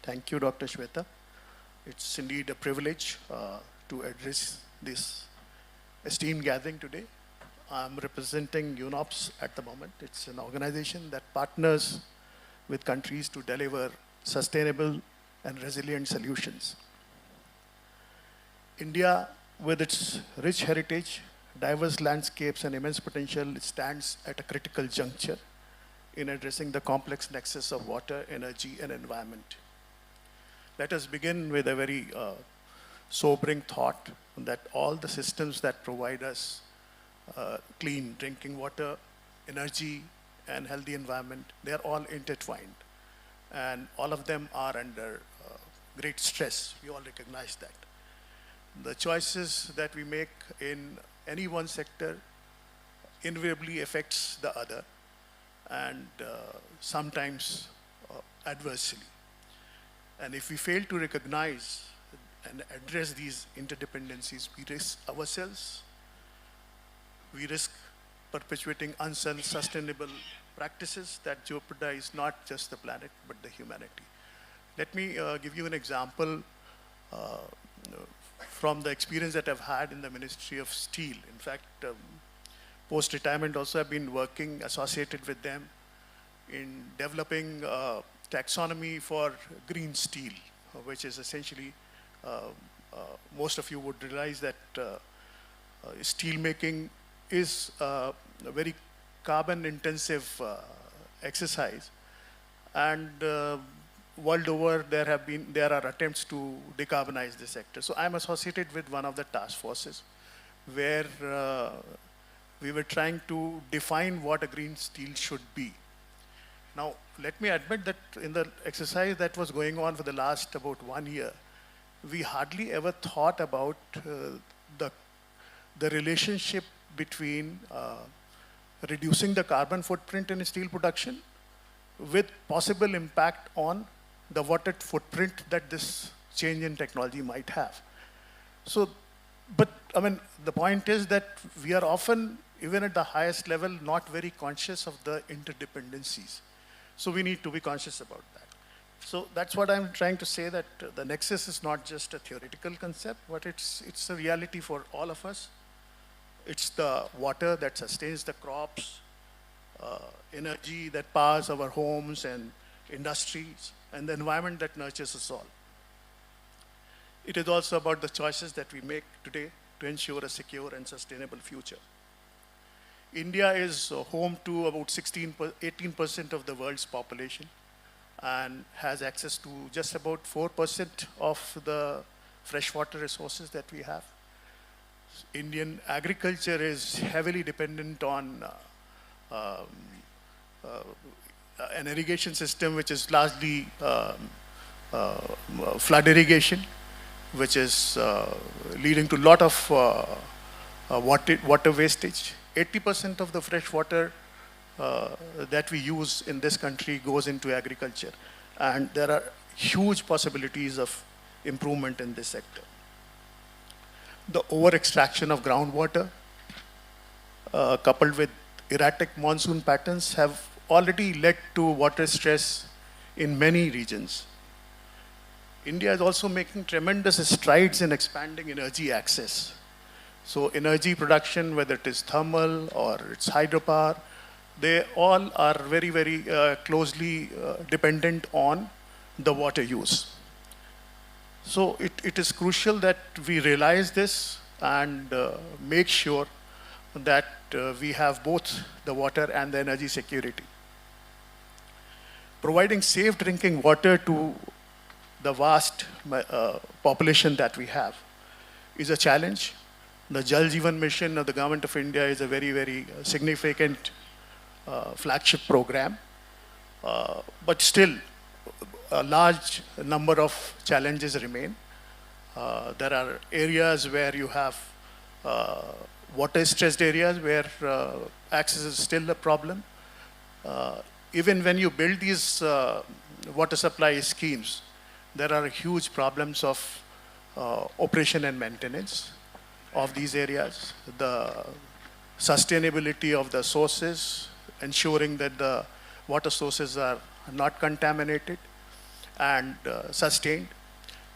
Thank you, Dr. Shweta. It's indeed a privilege to address this esteemed gathering today. I'm representing UNOPS at the moment. It's an organization that partners with countries to deliver sustainable and resilient solutions. India, with its rich heritage, diverse landscapes, and immense potential, stands at a critical juncture in addressing the complex nexus of water, energy, and environment. Let us begin with a very sobering thought that all the systems that provide us clean drinking water, energy, and healthy environment, they're all intertwined. And all of them are under great stress. We all recognize that. The choices that we make in any one sector invariably affects the other, and sometimes adversely. And if we fail to recognize and address these interdependencies, we risk ourselves, we risk perpetuating unsustainable practices that jeopardize not just the planet, but the humanity. Let me give you an example from the experience that I've had in the Ministry of Steel. In fact, post-retirement also I've been working associated with them in developing taxonomy for green steel, which is essentially, most of you would realize that steel making is a very carbon intensive exercise, and world over there are attempts to decarbonize the sector. So I'm associated with one of the task forces where we were trying to define what a green steel should be. Now, let me admit that in the exercise that was going on for the last about 1 year, we hardly ever thought about the relationship between reducing the carbon footprint in steel production with possible impact on the water footprint that this change in technology might have. So, but I mean, the point is that we are often, even at the highest level, not very conscious of the interdependencies. So we need to be conscious about that. So that's what I'm trying to say, that the nexus is not just a theoretical concept, but it's a reality for all of us. It's the water that sustains the crops, energy that powers our homes and industries, and the environment that nurtures us all. It is also about the choices that we make today to ensure a secure and sustainable future. India is home to about 18% of the world's population and has access to just about 4% of the freshwater resources that we have. Indian agriculture is heavily dependent on an irrigation system which is largely flood irrigation, which is leading to a lot of water wastage. 80% of the fresh water that we use in this country goes into agriculture. And there are huge possibilities of improvement in this sector. The over-extraction of groundwater, coupled with erratic monsoon patterns, have already led to water stress in many regions. India is also making tremendous strides in expanding energy access. So energy production, whether it is thermal or it's hydropower, they all are very, very closely dependent on the water use. So it is crucial that we realize this and make sure that we have both the water and the energy security. Providing safe drinking water to the vast population that we have is a challenge. The Jal Jeevan Mission of the Government of India is a very, very significant flagship program. But still, a large number of challenges remain. There are areas where you have water-stressed areas where access is still a problem. Even when you build these water supply schemes, there are huge problems of operation and maintenance of these areas, the sustainability of the sources, ensuring that the water sources are not contaminated, and sustained.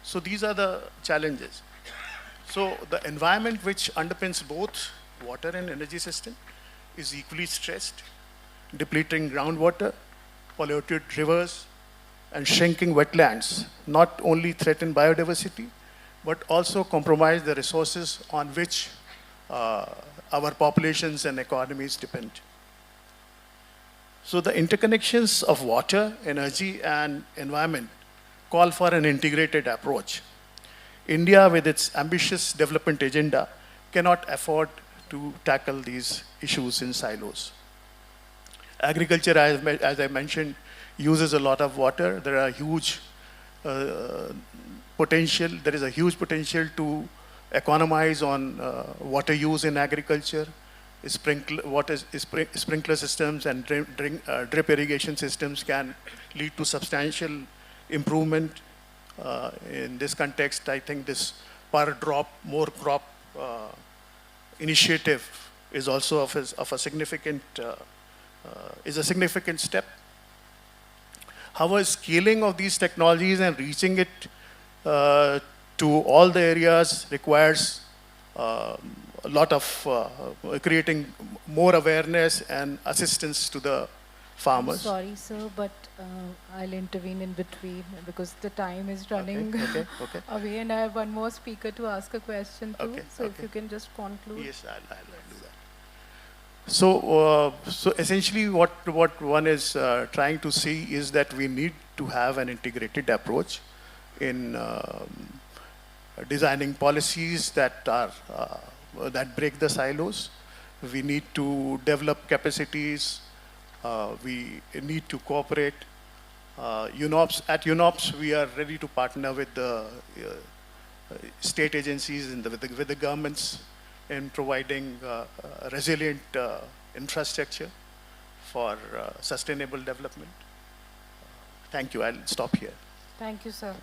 So these are the challenges. So the environment which underpins both water and energy system is equally stressed, depleting groundwater, polluted rivers, and shrinking wetlands not only threaten biodiversity, but also compromise the resources on which our populations and economies depend. So the interconnections of water, energy, and environment call for an integrated approach. India, with its ambitious development agenda, cannot afford to tackle these issues in silos. Agriculture, as I mentioned, uses a lot of water. There are huge potential. There is a huge potential to economize on water use in agriculture. Sprinkler systems and drip irrigation systems can lead to substantial improvement. In this context, I think this per drop, more crop initiative is also of a significant step. However, scaling of these technologies and reaching it to all the areas requires a lot of creating more awareness and assistance to the farmers. Sorry, sir, but I'll intervene in between because the time is running Okay. away, and I have one more speaker to ask a question to. Okay, so if okay. you can just conclude. Yes, I'll do that. So essentially, what one is trying to see is that we need to have an integrated approach in designing policies that are that break the silos. We need to develop capacities. We need to cooperate. At UNOPS, we are ready to partner with the state agencies and with the governments in providing resilient infrastructure for sustainable development. Thank you. I'll stop here. Thank you, sir.